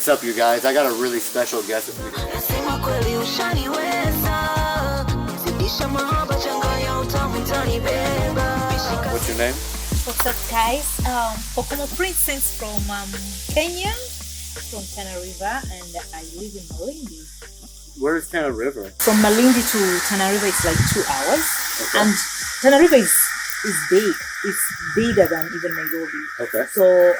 What's up, you guys? I got a really special guest with me today. What's your name? What's up, guys? Pokomo Princess from Kenya, from Tana River, and I live in Malindi. Where is Tana River? From Malindi to Tana River, it's like 2 hours. Okay. And Tana River is big. It's bigger than even Nairobi. Okay. So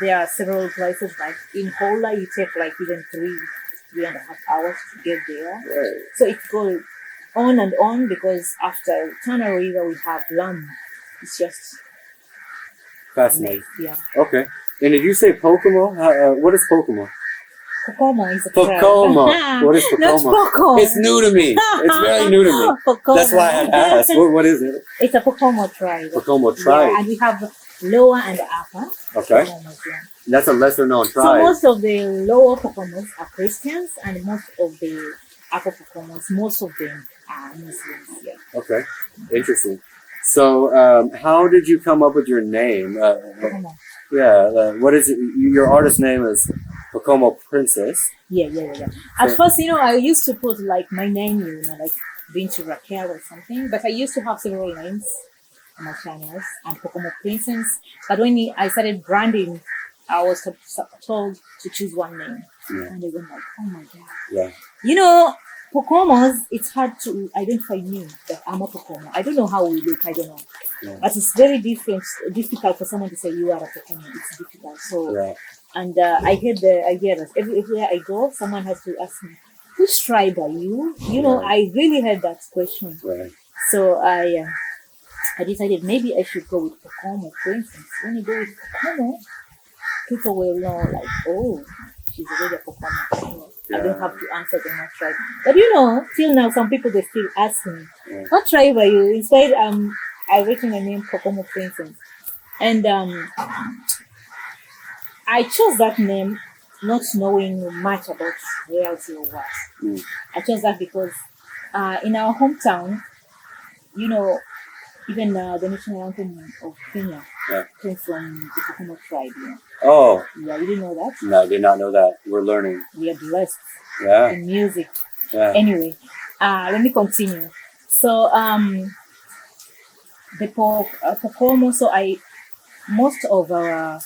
there are several places, like in Hola, you take like even 3.5 hours to get there. Right. So it goes on and on because after Tana River, we have Lamu. It's just Fascinating. yeah. Okay. And did you say Pokomo? What is Pokomo? Pokomo is a tribe. Pokomo. What is Pokomo? Not Pokomo. It's new to me. It's very new to me. Pokomo. That's why I asked. What is it? It's a Pokomo tribe. Pokomo tribe. Yeah, and we have lower and upper. Okay. Pokomos, yeah. That's a lesser known So tribe. most of the lower Pokomos are Christians, and most of the upper Pokomos, most of them are Muslims. Yeah. Okay. Interesting. So, how did you come up with your name? Pokomo. What is it? Your artist name is Pokomo Princess. Yeah. At first, I used to put like my name, like Bintu Raquel or something, but I used to have several names on my channels and Pokomo Princess. But when I started branding, I was told to choose one name. Yeah. And they were like, oh my God. Yeah. Pokomos, it's hard to identify me that I'm a Pokomo. I don't know how we look, I don't know. Yeah. But it's very difficult for someone to say you are a Pokomo. It's difficult. So, Yeah. and I get the idea that everywhere I go, someone has to ask me, which tribe are you? I really had that question. Right. So I decided maybe I should go with Pokomo, for instance. When you go with Pokomo, people will know, like, oh, she's already a Pokomo. I don't have to answer them what tribe. But till now, some people, they still ask me, what tribe are you? Instead, I written my name Pokomo Princess. And I chose that name not knowing much about reality or what. I chose that because in our hometown, even the national anthem of Kenya came from the Pokomo tribe. Oh. Yeah, you didn't know that? No, I did not know that. We're learning. We are blessed in music. Yeah. Anyway, let me continue. So the Pokomo, so most of our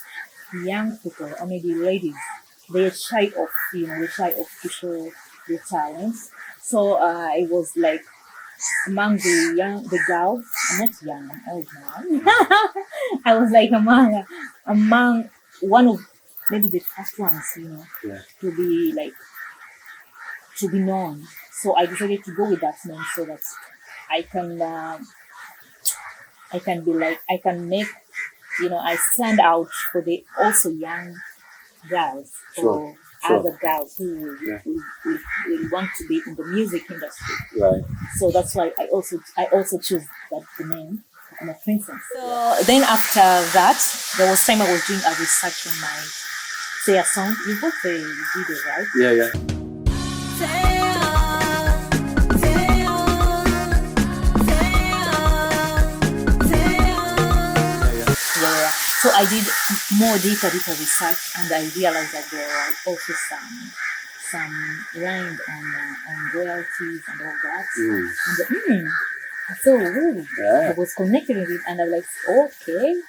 young people, or maybe ladies, they're shy of to show their talents. So I was like among the girls. I'm not young, I'm old now. I was like among one of maybe the first ones, to be known. So I decided to go with that name so that I can be like, I can make, I stand out for the also young girls or other girls who will want to be in the music industry. Right. So that's why I also choose the name Pokomo Princess. So then after that, there was time I was doing a research on my Say a song. You got the video, right? Yeah. Yeah. So I did more deeper research, and I realized that there were also some rhyme on royalties and all that. And so I was connected with it, and I was like, okay.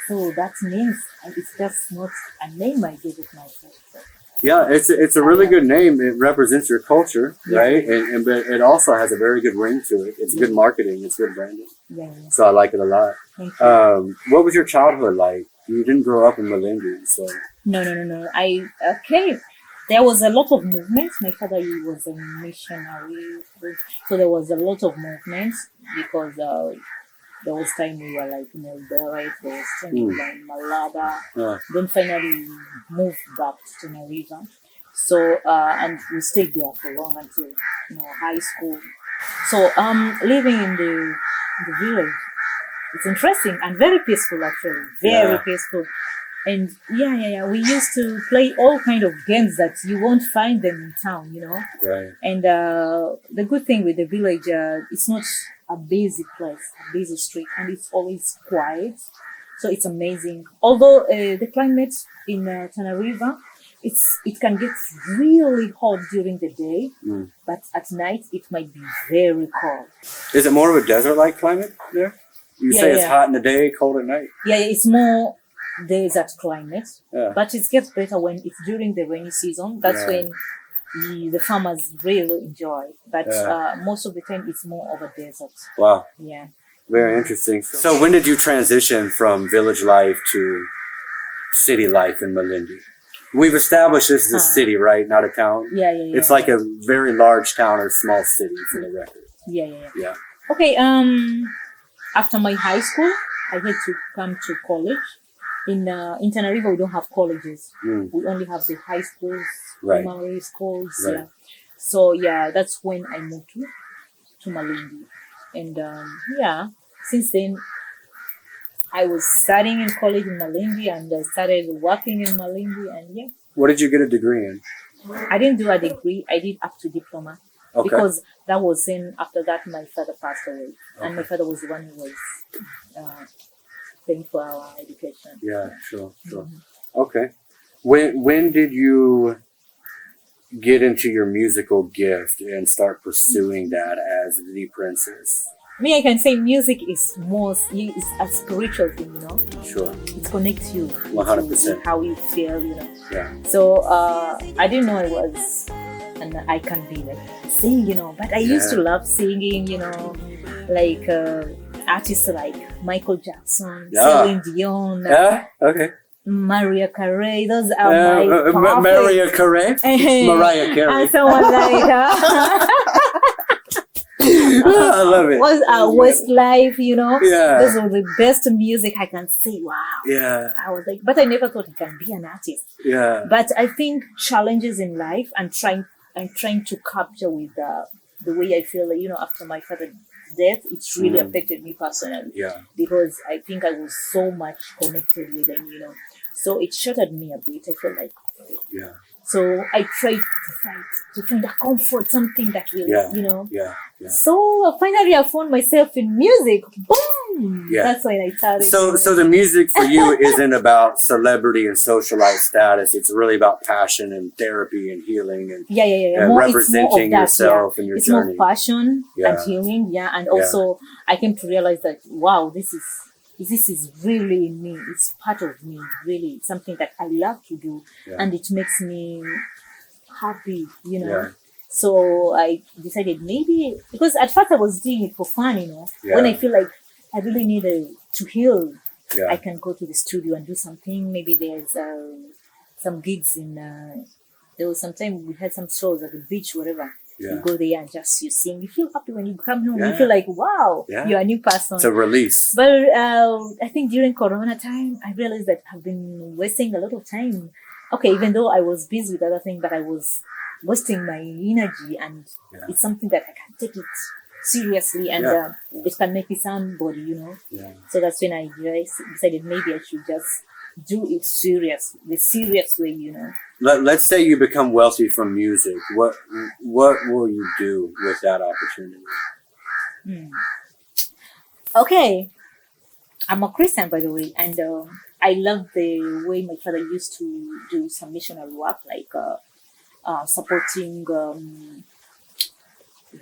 So that means it's just not a name I gave it myself. So. Yeah, it's a really good name. It represents your culture, right? And but it also has a very good ring to it. It's good marketing. It's good branding. Yeah. So I like it a lot. Thank you. What was your childhood like? You didn't grow up in Malindi, so. No. There was a lot of movement. My father, he was a missionary, so there was a lot of movement because there was time we were like in Eldoret, there was time we were in Malada. Then finally we moved back to Nairobi. So and we stayed there for long until high school. So living in the village, it's interesting and very peaceful actually. Very peaceful. And we used to play all kind of games that you won't find them in town, Right. And the good thing with the village, it's not a busy place, a busy street, and it's always quiet. So it's amazing. Although the climate in Tana River, it can get really hot during the day, but at night it might be very cold. Is it more of a desert-like climate there? You say it's hot in the day, cold at night. Yeah, it's more desert climate, Yeah. but it gets better when it's during the rainy season. That's when the farmers really enjoy. But most of the time, it's more of a desert. Wow. Yeah. Very interesting. So when did you transition from village life to city life in Malindi? We've established this is a city, right? Not a town. Yeah. It's like a very large town or small city for the record. Yeah. Okay. After my high school, I had to come to college. In Tenerife, we don't have colleges. We only have the high schools, primary schools. Right. Yeah. So that's when I moved to Malindi, and since then I was studying in college in Malindi, and I started working in Malindi, and What did you get a degree in? I didn't do a degree. I did up to diploma. Okay. Because that was in, after that my father passed away, and my father was the one who was paying for our education. Yeah, sure. Okay. When did you get into your musical gift and start pursuing that as the princess? Me, I can say music is is a spiritual thing, Sure. It connects you 100%. to how you feel, Yeah. So I didn't know I was I can be like sing, but I used to love singing, like artists like Michael Jackson, Celine Dion, Okay. Mariah Carey. Those are my Mariah Carey? Mariah Carey. And someone like I love it. Was Westlife, Yeah. Those were the best music I can say. Wow. Yeah. I was like, but I never thought I can be an artist. Yeah. But I think challenges in life and I'm trying to capture with the way I feel, after my father's death, it's really affected me personally. Yeah. Because I think I was so much connected with him, So it shattered me a bit. I feel like. Yeah. So I tried to find a comfort, something that will, Yeah. So finally I found myself in music. Boom! Yeah. That's when I started. So the music for you isn't about celebrity and socialite status. It's really about passion and therapy and healing and representing yourself and your it's journey. More passion and healing, and also I came to realize that wow, this is really me. It's part of me, really something that I love to do, and it makes me happy, Yeah. So I decided maybe, because at first I was doing it for fun, when I feel like I really need to heal, I can go to the studio and do something. Maybe there's some gigs there was some time we had some shows at the beach, whatever. You go there and just you sing. You feel happy when you come home. You feel like, wow, you're a new person. It's a release. But I think during Corona time, I realized that I've been wasting a lot of time. Okay, even though I was busy with other things, but I was wasting my energy, and it's something that I can take it seriously, and it can make me somebody, Yeah. So that's when I decided maybe I should just do it the serious way, Let's say you become wealthy from music. What will you do with that opportunity? Okay, I'm a Christian, by the way, and I love the way my father used to do some missionary work, like supporting the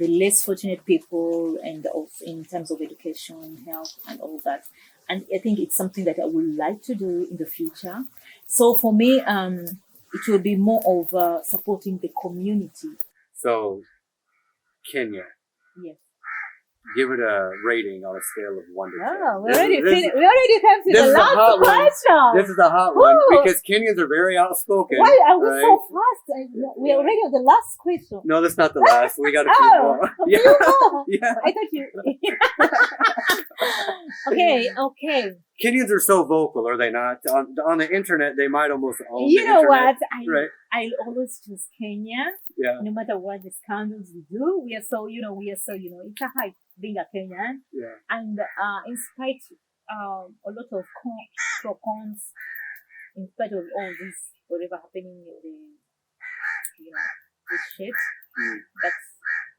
less fortunate people, and also in terms of education, health, and all that. And I think it's something that I would like to do in the future. So for me, it will be more of supporting the community. So, Kenya. Yes. Give it a rating on a scale of 1 to 10. Oh, we already came to the is a hot last one. question. This is a hot one because Kenyans are very outspoken. Why are we right? so fast? We are already on the last question. No, that's not the last. We got a few more. A few more. Yeah. I thought you. Okay. Kenyans are so vocal, are they not? On the internet, they might almost own You the know internet. what? I always choose Kenya. Yeah. No matter what the scandals we do, we are so, it's a hype being a Kenyan. Yeah. And in spite a lot of cons, in spite of all this, whatever happening in this shit, but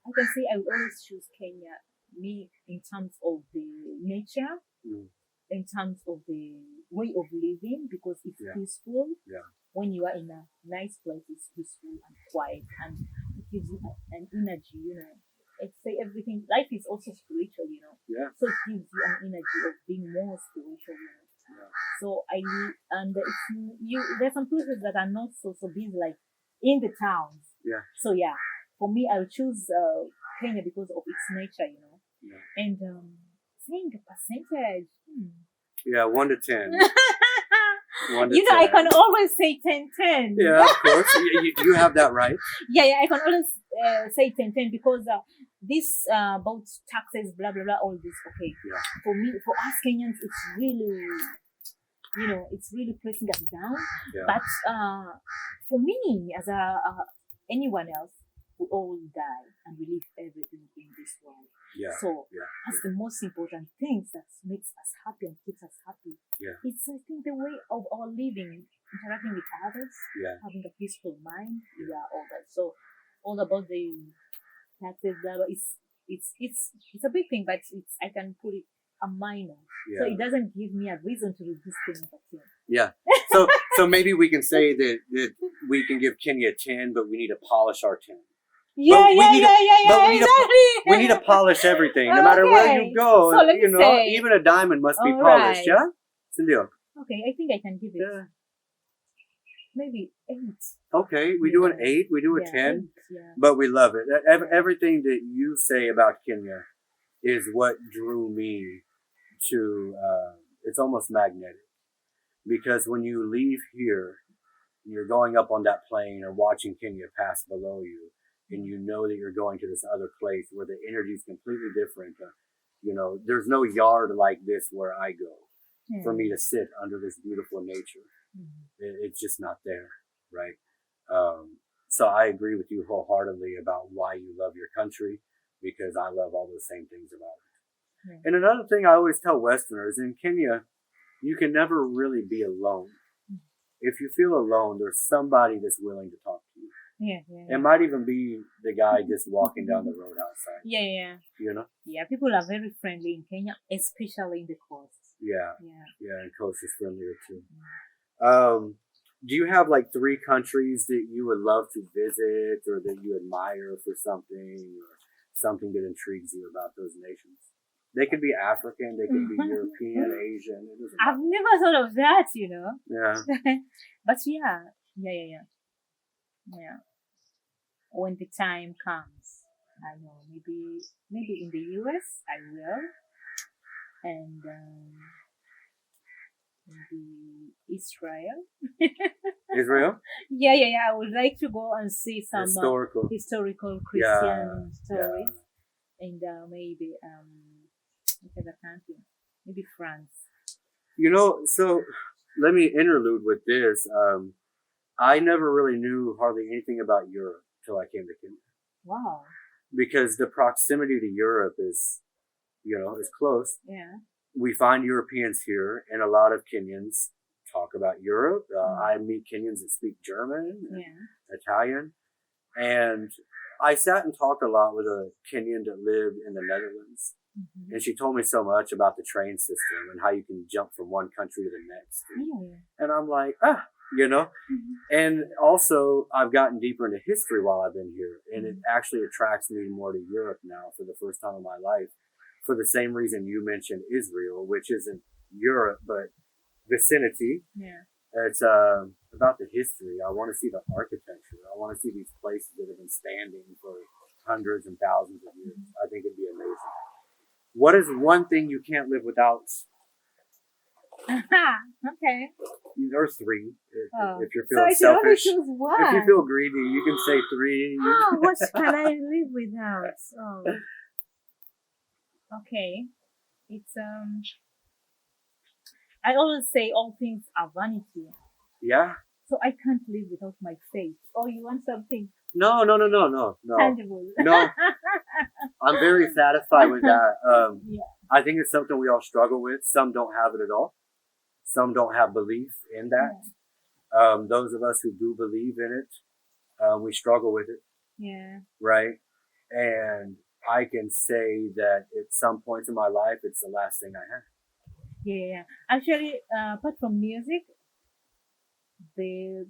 I can say I will always choose Kenya. Me, in terms of the nature, in terms of the way of living, because it's peaceful. Yeah. when you are in a nice place, it's peaceful and quiet, and it gives you an energy, It's say everything. Life is also spiritual, Yeah. So it gives you an energy of being more spiritual. Yeah. So and it's there's some places that are not so busy, like in the towns. Yeah. So yeah, for me, I'll choose Kenya because of its nature. Yeah. And saying the percentage. Yeah, 1 to 10. 1 to 10. I can always say 10-10. Yeah, of course. You have that right. Yeah, I can always say 10-10 because this about taxes, blah blah blah, all this. Okay, Yeah. For us Kenyans, it's really, it's really pressing us down. Yeah. But for me, as anyone else, we all die and we leave everything in this world. Yeah. So Yeah. that's the most important things that makes us happy and keeps us happy. Yeah. It's, I think, the way of our living, interacting with others, Yeah. having a peaceful mind. Yeah, all that. So all about the taxes, blah, blah, it's a big thing, but I can put it a minor. So Yeah. it doesn't give me a reason to reduce things. Yeah. So maybe we can say that we can give Kenya a 10, but we need to polish our 10. Yeah, But we need to- exactly. We need to polish everything, no matter where Okay. you go. So let me say- even a diamond must be All polished. right. Yeah. Sindio. Okay, I think I can give it Yeah. maybe 8. Okay, we do an Yeah. 8, we do a Yeah, 10, 8, yeah. but we love it. Everything that you say about Kenya is what drew me to. It's almost magnetic, because when you leave here, you're going up on that plane or watching Kenya pass below you, and you know that you're going to this other place where the energy is completely different. There's no yard like this where I go for me to sit under this beautiful nature. It's just not there, right? So I agree with you wholeheartedly about why you love your country, because I love all those same things about it. Yeah. And another thing I always tell Westerners, in Kenya, you can never really be alone. If you feel alone, there's somebody that's willing to talk to you. Yeah. It might even be the guy just walking down the road outside. Yeah. Yeah, people are very friendly in Kenya, especially in the coast. Yeah. Yeah. And coast is friendlier too. Do you have like 3 countries that you would love to visit, or that you admire for something, or something that intrigues you about those nations? They could be African, they could be European, Asian. It doesn't I've matter. never thought of that, Yeah. But yeah. When the time comes, I know maybe in the US I will, and maybe Israel. Israel? Yeah. I would like to go and see some Historical. historical Christian Yeah. stories, and maybe what other country? Maybe France. So let me interlude with this. I never really knew hardly anything about Europe till I came to Kenya, Wow. because the proximity to Europe is close. Yeah. We find Europeans here, and a lot of Kenyans talk about Europe. I meet Kenyans that speak German, and Yeah. Italian, and I sat and talked a lot with a Kenyan that lived in the Netherlands, Mm-hmm. and she told me so much about the train system and how you can jump from one country to the next. Yeah. And I'm like, Mm-hmm. And also I've gotten deeper into history while I've been here, and it actually attracts me more to Europe now for the first time in my life, for the same reason you mentioned Israel, which isn't Europe, but vicinity. Yeah. It's about the history. I want to see the architecture. I want to see these places that have been standing for hundreds and thousands of years. I think it'd be amazing. What is one thing you can't live without? Okay. There's 3. If you're So I feeling should only selfish, choose one. if you feel greedy, you can say 3. What can I live without? Oh. Okay. It's I always say all things are vanity. Yeah. So I can't live without my faith. Oh, you want something No. tangible? No. I'm very satisfied with that. Yeah. I think it's something we all struggle with. Some don't have it at all. Some don't have belief in that. Those of us who do believe in it, we struggle with it, Yeah. right? And I can say that at some points in my life, it's the last thing I have. Yeah. Actually, apart from music, the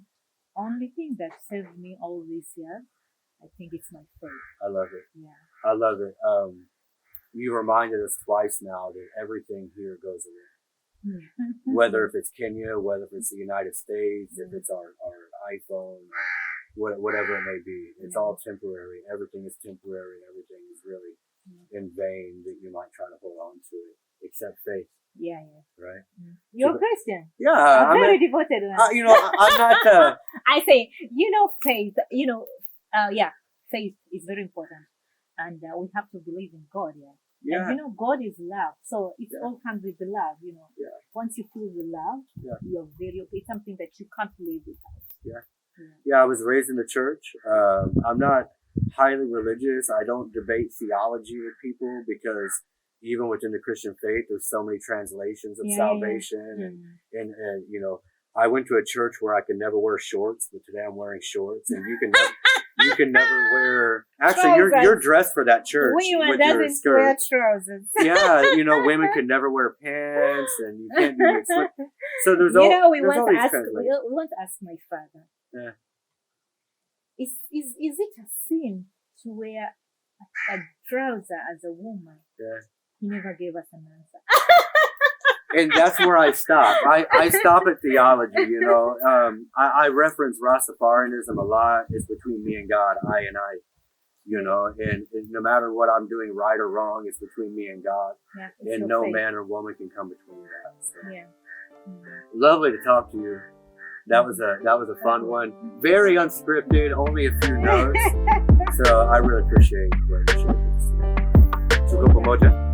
only thing that saved me all these years, I think it's my faith. I love it. Yeah. I love it. You reminded us twice now that everything here goes away. Whether if it's Kenya, whether if it's the United States, if it's our iPhone, whatever it may be, it's all temporary. Everything is temporary. Everything is really in vain that you might try to hold on to it, except faith. Yeah. Right? You're a Christian. Yeah. A very devoted one. I'm not... I say, faith, faith is very important. And we have to believe in God, Yeah. And God is love. So it all comes with the love, Yeah. Once you feel the love, you're it's something that you can't live without. Yeah, I was raised in the church. I'm not highly religious. I don't debate theology with people because even within the Christian faith, there's so many translations of salvation. And I went to a church where I could never wear shorts, but today I'm wearing shorts. And you can never wear... Actually, you're dressed for that church with your skirt. Trousers. Yeah, women could never wear pants, and you can't do mixed. So there's we all want these to ask. translations. We want to ask my father. Yeah. Is it a sin to wear a trouser as a woman? Yeah. He never gave us an answer. And that's where I stop. I stop at theology, I reference Rastafarianism a lot. It's between me and God, I and I, and no matter what I'm doing, right or wrong, it's between me and God. Yeah, and no faith. man or woman can come between that. So. Yeah. Lovely to talk to you. That was a fun one. Very unscripted, only a few notes. So I really appreciate what you shared with us today. Tuko pamoja.